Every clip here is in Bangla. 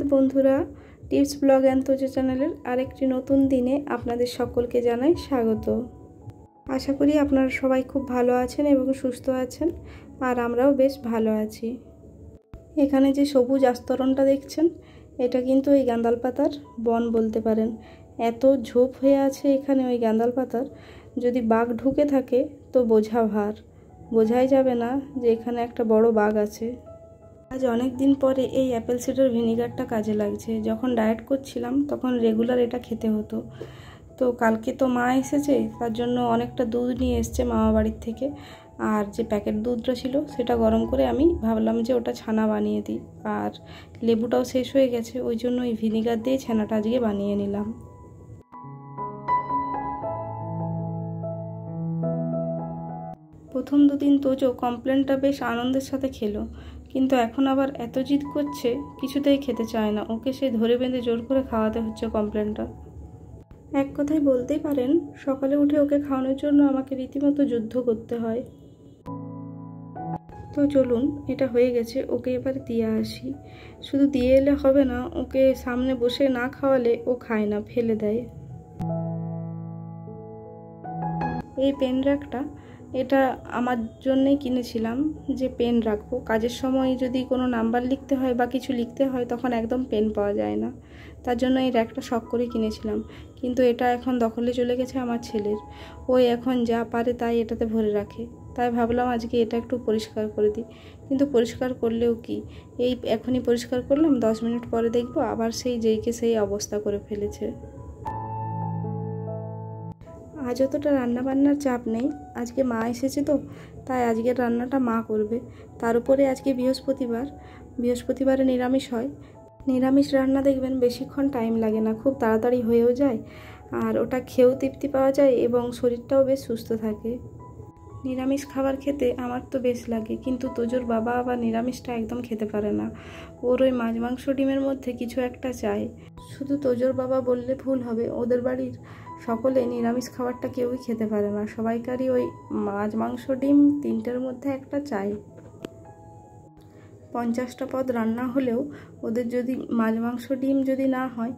সুপ্রভাত বন্ধুরা, টিপস ব্লগ অ্যান্ড তোজো চ্যানেলের আরেকটি নতুন দিনে আপনাদের সকলকে জানাই স্বাগত। আশা করি আপনারা সবাই খুব ভালো আছেন এবং সুস্থ আছেন, আর আমরাও বেশ ভালো আছি। এখানে যে সবুজ আস্তরণটা দেখছেন, এটা কিন্তু ওই গাঁদাল পাতার বন বলতে পারেন। এত ঝোপ হয়ে আছে এখানে ওই গাঁদাল পাতার, যদি বাঘ ঢুকে থাকে তো বোঝাই যাবে না যে এখানে একটা বড় বাঘ আছে। আজ অনেক দিন পরে এই অ্যাপেল সিডার ভিনিগারটা কাজে লাগছে। যখন ডায়েট করছিলাম তখন রেগুলার এটা খেতে হতো। তো কালকে তো মা এসেছে, তার জন্য অনেকটা দুধ নিয়ে এসছে মামা বাড়ির থেকে, আর যে প্যাকেট দুধটা ছিল সেটা গরম করে আমি ভাবলাম যে ওটা ছানা বানিয়ে দিই। আর লেবুটাও শেষ হয়ে গেছে, ওই জন্য ওই ভিনিগার দিয়ে ছানাটা আজকে বানিয়ে নিলাম। প্রথম দুদিন তোজো কমপ্লেনটা বেশ আনন্দের সাথে খেলো, কিন্তু এখন আবার এত জিদ করছে, কিছুতেই খেতে চায় না। ওকে সে ধরে বেঁধে জোর করে খাওয়াতে হচ্ছে কমপ্লেনটা। এক কথায় বলতেই পারেন, সকালে উঠে ওকে খাওয়ানোর জন্য আমাকে রীতিমতো যুদ্ধ করতে হয়। তো চলুন, এটা হয়ে গেছে, ওকে এবার দিয়ে আসি। শুধু দিয়ে এলে হবে না, ওকে সামনে বসে না খাওয়ালে ও খায় না, ফেলে দেয়। এই পেন রাখটা এটা আমার জন্যই কিনেছিলাম, যে পেন রাখবো। কাজের সময় যদি কোনো নাম্বার লিখতে হয় বা কিছু লিখতে হয় তখন একদম পেন পাওয়া যায় না, তার জন্য এই র্যাকটা শখ করে কিনেছিলাম। কিন্তু এটা এখন দখলে চলে গেছে আমার ছেলের। ওই এখন যা পারে তাই এটাতে ভরে রাখে। তাই ভাবলাম আজকে এটা একটু পরিষ্কার করে দিই। কিন্তু পরিষ্কার করলেও কি, এই এখনই পরিষ্কার করলাম, 10 মিনিট পরে দেখবো আবার যেইকে সেই অবস্থা করে ফেলেছে। আজ অতটা রান্নাবান্নার চাপ নেই, আজকে মা এসেছে তো, তাই আজকের রান্নাটা মা করবে। তার উপরে আজকে বৃহস্পতিবারে নিরামিষ হয়। নিরামিষ রান্না দেখবেন বেশিক্ষণ টাইম লাগে না, খুব তাড়াতাড়ি হয়েও যায়, আর ওটা খেয়েও তৃপ্তি পাওয়া যায় এবং শরীরটাও বেশ সুস্থ থাকে। নিরামিষ খাবার খেতে আমার তো বেশ লাগে, কিন্তু তোজোর বাবা আবার নিরামিষটা একদম খেতে পারে না। ওর ওই মাছ মাংস ডিমের মধ্যে কিছু একটা চাই। শুধু তোজোর বাবা বললে ভুল হবে, ওদের বাড়ির সকলে নিরামিষ খাবারটা কেউই খেতে পারে না। সবাইকারই ওই মাছ মাংস ডিম তিনটের মধ্যে একটা চাই। 50টা পদ রান্না হলেও ওদের যদি মাছ মাংস ডিম যদি না হয়,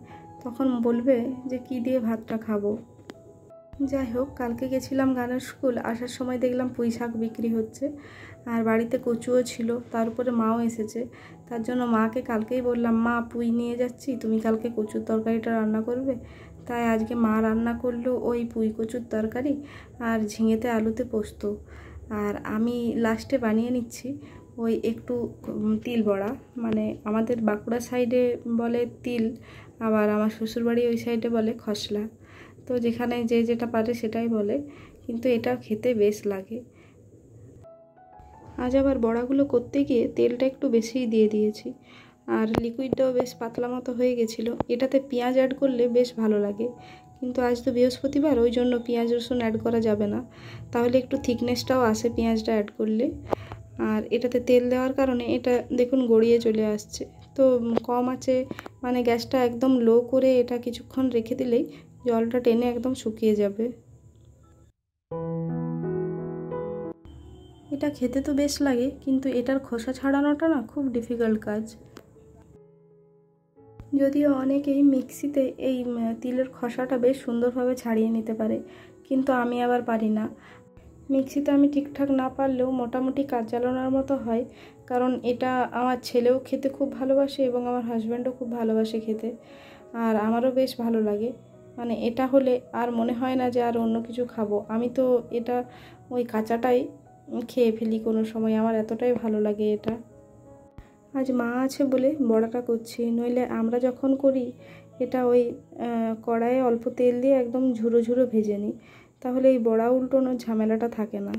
তখন বলবে যে কি দিয়ে ভাতটা খাবো। যাই হোক, কালকে গেছিলাম গানের স্কুল, আসার সময় দেখলাম পুঁই শাক বিক্রি হচ্ছে, আর বাড়িতে কচুও ছিল, তার উপরে মাও এসেছে। তার জন্য মাকে কালকেই বললাম, মা পুঁই নিয়ে যাচ্ছি, তুমি কালকে কচুর তরকারিটা রান্না করবে। তাই আজকে মা রান্না করলো ওই পুঁই কচুর তরকারি আর ঝিঙেতে আলুতে পোস্ত। আর আমি লাস্টে বানিয়ে নিচ্ছি ওই একটু তিল বড়া, মানে আমাদের বাঁকুড়া সাইডে বলে তিল, আবার আমার শ্বশুরবাড়ি ওই সাইডে বলে খসলা। তো যেখানে যে যেটা পারে সেটাই বলে, কিন্তু এটা খেতে বেশ লাগে। আজ আবার বড়াগুলো করতে গিয়ে তেলটা একটু বেশিই দিয়ে দিয়েছি, আর লিকুইডটাও বেশ পাতলা মতো হয়ে গেছিলো। এটাতে পেঁয়াজ অ্যাড করলে বেশ ভালো লাগে, কিন্তু আজ তো বৃহস্পতিবার, ওই জন্য পেঁয়াজ রসুন অ্যাড করা যাবে না, তাহলে একটু থিকনেসটাও আসে পেঁয়াজটা অ্যাড করলে। আর এটাতে তেল দেওয়ার কারণে এটা দেখুন গড়িয়ে চলে আসছে। তো কম আছে, মানে গ্যাসটা একদম লো করে এটা কিছুক্ষণ রেখে দিলেই জলটা টেনে একদম শুকিয়ে যাবে। এটা খেতে তো বেশ লাগে, কিন্তু এটার খোসা ছাড়ানোটা না খুব ডিফিকাল্ট কাজ। যদিও অনেকেই মিক্সিতে এই তিলের খোসাটা বেশ সুন্দরভাবে ছাড়িয়ে নিতে পারে, কিন্তু আমি আবার পারি না। মিক্সিতে আমি ঠিকঠাক না পারলেও মোটামুটি কাজ চালানোর মতো হয়, কারণ এটা আমার ছেলেও খেতে খুব ভালোবাসে এবং আমার হাজব্যান্ডও খুব ভালোবাসে খেতে, আর আমারও বেশ ভালো লাগে। মানে এটা হলে আর মনে হয় না যে আর অন্য কিছু খাবো। আমি তো এটা ওই কাঁচাটাই খেয়ে ফেলি কোনো সময়, আমার এতটাই ভালো লাগে এটা। আজ মা আছে বলে বড়াটা করছি, নইলে আমরা যখন করি এটা ওই কড়াইয়ে অল্প তেল দিয়ে একদম ঝুরো ঝুরো ভেজে নিই, তাহলে এই বড়া উল্টোনোর ঝামেলাটা থাকে না।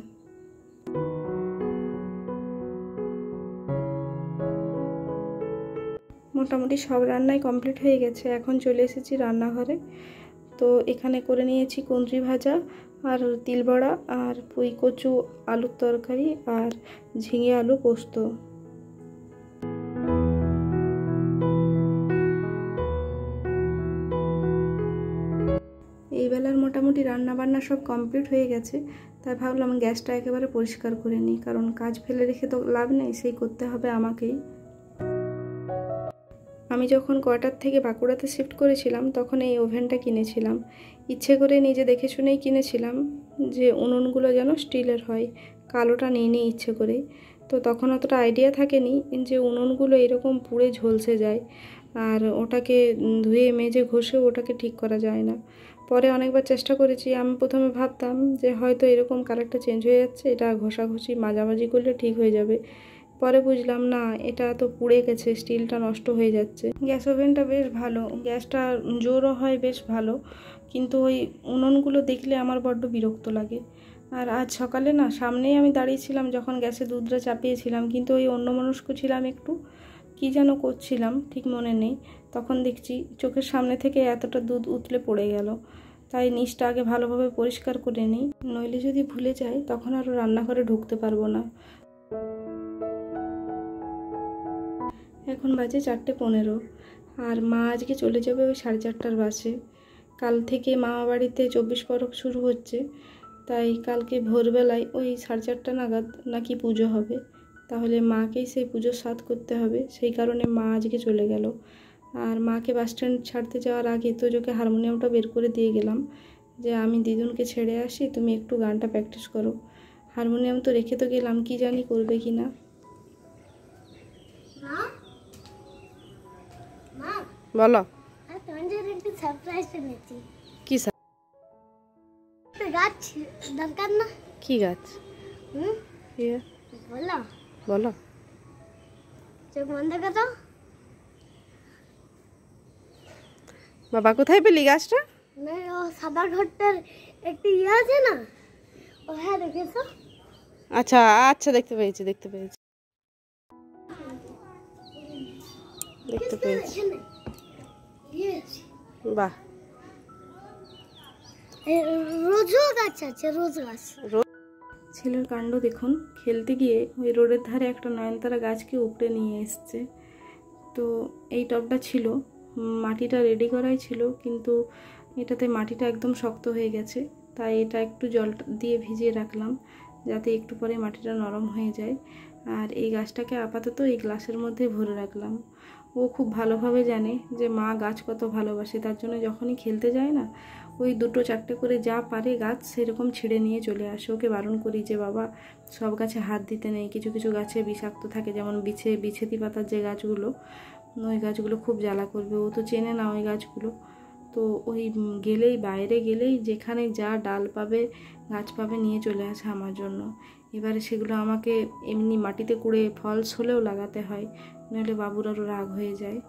মোটামুটি সব রান্নাই কমপ্লিট হয়ে গেছে, এখন চলে এসেছি রান্নাঘরে। তো এখানে করে নিয়েছি কুঁদরি ভাজা আর তিল বড়া আর পুঁই কচু আলুর তরকারি আর ঝিঙে আলু পোস্ত। এই বেলার মোটামুটি রান্নাবান্না সব কমপ্লিট হয়ে গেছে, তাই ভাবলাম গ্যাসটা একেবারে পরিষ্কার করে নিই, কারণ কাজ ফেলে রেখে তো লাভ নেই, সেই করতে হবে আমাকেই। আমি যখন কোয়ার্টার থেকে বাঁকুড়াতে শিফট করেছিলাম তখন এই ওভেনটা কিনেছিলাম। ইচ্ছে করে নিজে দেখে শুনেই কিনেছিলাম যে উনুনগুলো যেন স্টিলের হয়, কালোটা নিয়ে ইচ্ছে করেই। তো তখন অতটা আইডিয়া থাকেনি যে উনুনগুলো এরকম পুড়ে ঝলসে যায়, আর ওটাকে ধুয়ে মেজে ঘষেও ওটাকে ঠিক করা যায় না। পরে অনেকবার চেষ্টা করেছি। আমি প্রথমে ভাবতাম যে হয়তো এরকম কালারটা চেঞ্জ হয়ে যাচ্ছে, এটা ঘষাঘষি মাজামাজি করলে ঠিক হয়ে যাবে। পরে বুঝলাম না, এটা তো পুড়ে গেছে, স্টিলটা নষ্ট হয়ে যাচ্ছে। গ্যাস ওভেনটা বেশ ভালো, গ্যাসটা জোরও হয় বেশ ভালো, কিন্তু ওই উনুনগুলো দেখলে আমার বড্ড বিরক্ত লাগে। আর আজ সকালে না সামনেই আমি দাঁড়িয়েছিলাম যখন গ্যাসে দুধটা চাপিয়েছিলাম, কিন্তু ওই অন্যমনস্ক ছিলাম একটু, কী যেন করছিলাম ঠিক মনে নেই। তখন দেখছি চোখের সামনে থেকে এতটা দুধ উতলে পড়ে গেল। তাই নিচটা আগে ভালোভাবে পরিষ্কার করে নিই, নইলে যদি ভুলে যাই তখন আরও রান্নাঘরে ঢুকতে পারবো না। এখন বাজে 4:15, আর মা আজকে চলে যাবে ওই 4:30টার বাসে। কাল থেকে মামা বাড়িতে 24 পরব শুরু হচ্ছে, তাই কালকে ভোরবেলায় ওই 4:30 নাগাদ নাকি পুজো হবে। তাহলে মাকেই সেই পুজোর স্বাদ করতে হবে, সেই কারণে মা আজকে চলে গেল। আর মাকে বাস স্ট্যান্ড ছাড়তে যাওয়ার আগে তোজোকে হারমোনিয়ামটা বের করে দিয়ে গেলাম যে আমি দিদুনকে ছেড়ে আসি, তুমি একটু গানটা প্র্যাকটিস করো। হারমোনিয়াম তো রেখে তো গেলাম, কি জানি করবে কি না। বলো। কি গাছ দরকার না? কি গাছ? বলো বলো। চোখ বন্ধ করো। বাবা কোথায় পেলি গাছটা? না, ও সাদা ঘরটার একটু ইয়ে আছে না, ও হ্যাঁ দেখেছো? আচ্ছা আচ্ছা, দেখতে পেয়েছি দেখতে পেয়েছি দেখতে পেয়েছি। বাহ, রোজও গাছ আছে, রোজ গাছ। ছেলের কাণ্ড দেখুন, খেলতে গিয়ে ওই রোডের ধারে একটা নয়নতারা গাছকে উপড়ে নিয়ে এসছে। তো এই টবটা ছিল, মাটিটা রেডি করাই ছিল, কিন্তু এটাতে মাটিটা একদম শক্ত হয়ে গেছে, তাই এটা একটু জল দিয়ে ভিজিয়ে রাখলাম যাতে একটু পরে মাটিটা নরম হয়ে যায়। আর এই গাছটাকে আপাতত এই গ্লাসের মধ্যে ভরে রাখলাম। ও খুব ভালোভাবে জানে যে মা গাছ কত ভালোবাসে, তার জন্য যখনই খেলতে যায় না, ওই 2-4টে করে যা পারে গাছ সেরকম ছিঁড়ে নিয়ে চলে আসে। ওকে বারণ করি যে বাবা সব গাছে হাত দিতে নেই, কিছু কিছু গাছে বিষাক্ত থাকে, যেমন বিছেতি পাতার যে গাছগুলো, ওই গাছগুলো খুব জ্বালা করবে। ও তো চেনে না ওই গাছগুলো, তো ওই গেলেই বাইরে গেলেই যেখানে যা ডাল পাবে গাছ পাবে নিয়ে চলে আসে আমার জন্য। এবারে সেগুলো আমাকে এমনি মাটিতে কুড়ে ফলস হলেও লাগাতে হয়, নইলে বাবুর আরও রাগ হয়ে যায়।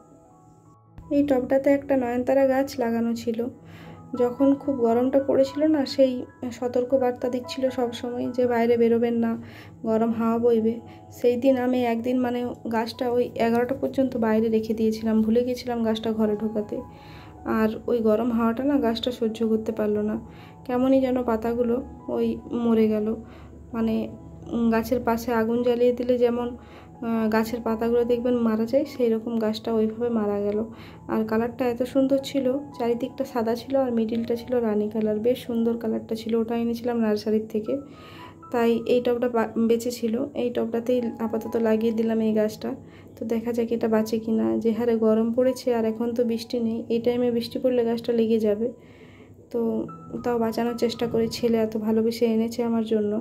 এই টবটাতে একটা নয়নতারা গাছ লাগানো ছিল। যখন খুব গরমটা পড়েছিল না, সেই সতর্ক বার্তা দিচ্ছিল সবসময় যে বাইরে বেরোবেন না, গরম হাওয়া বইবে। সেই দিন আমি একদিন মানে গাছটা ওই 11টা পর্যন্ত বাইরে রেখে দিয়েছিলাম, ভুলে গেছিলাম গাছটা ঘরে ঢোকাতে। আর ওই গরম হাওয়াটা না গাছটা সহ্য করতে পারলো না, কেমনই যেন পাতাগুলো ওই মরে গেল। মানে গাছের পাশে আগুন জ্বালিয়ে দিলে যেমন গাছের পাতাগুলো দেখবেন মারা যায়, সেই রকম গাছটা ওইভাবে মারা গেল। আর কালারটা এত সুন্দর ছিল, চারিদিকটা সাদা ছিল আর মিডিলটা ছিল রানী কালার, বেশ সুন্দর কালারটা ছিল। ওটা এনেছিলাম নার্সারির থেকে, তাই এই টবটা বেঁচে ছিল। এই টবটাতেই আপাতত লাগিয়ে দিলাম এই গাছটা। তো দেখা যাক এটা বাঁচে কি না। যে হারে গরম পড়েছে, আর এখন তো বৃষ্টি নেই, এই টাইমে বৃষ্টি পড়লে গাছটা লেগে যাবে। তো তাও বাঁচানোর চেষ্টা করি, ছেলে এত ভালোবেসে এনেছে আমার জন্য।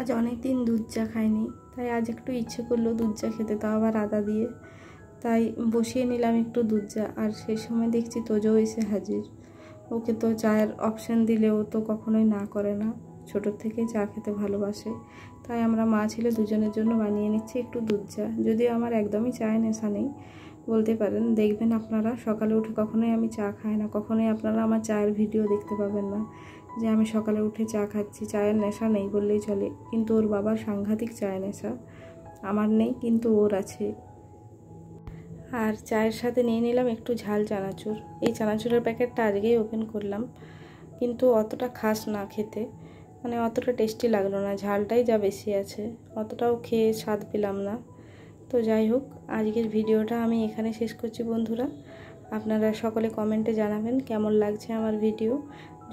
আজ অনেক দিন দুধ চা খাইনি, তাই আজ একটু ইচ্ছে করলো দুধ চা খেতে, তাও আবার আদা দিয়ে। তাই বসিয়ে নিলাম একটু দুধ চা, আর সেই সময় দেখছি তোজো এসে হাজির। ওকে তো চায়ের অপশান দিলে ও তো কখনোই না করে না, ছোটোর থেকে চা খেতে ভালোবাসে। তাই আমরা মা ছেলে দুজনের জন্য বানিয়ে নিচ্ছি একটু দুধ চা। যদিও আমার একদমই চায়ের নেশা নেই বলতে পারেন, দেখবেন আপনারা সকালে উঠে কখনোই আমি চা খাই না, কখনোই আপনারা আমার চায়ের ভিডিও দেখতে পাবেন না যে আমি সকালে উঠে চা খাচ্ছি। চায়ের নেশা নেই বললেই চলে, কিন্তু ওর বাবার সাংঘাতিক চায়ের নেশা। আমার নেই, কিন্তু ওর আছে। আর চায়ের সাথে নিয়ে নিলাম একটু ঝাল চানাচুর। এই চানাচুরের প্যাকেটটা আজকেই ওপেন করলাম, কিন্তু অতটা খাস না খেতে, মানে অতটা টেস্টি লাগলো না, ঝালটাই যা বেশি আছে, অতটাও খেয়ে স্বাদ পেলাম না। তো যাই হোক, আজকের ভিডিওটা আমি এখানে শেষ করছি বন্ধুরা। আপনারা সকলে কমেন্টে জানাবেন কেমন লাগছে আমার ভিডিও।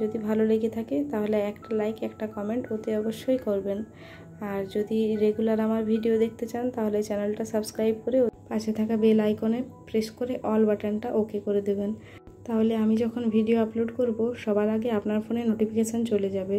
যদি ভালো লেগে থাকে তাহলে একটা লাইক একটা কমেন্ট অতি অবশ্যই করবেন। আর যদি রেগুলার আমার ভিডিও দেখতে চান তাহলে চ্যানেলটা সাবস্ক্রাইব করে পাশে থাকা বেল আইকনে প্রেস করে অল বাটনটা ওকে করে দেবেন। তাহলে আমি যখন ভিডিও আপলোড করব সবার আগে আপনার ফোনে নোটিফিকেশান চলে যাবে।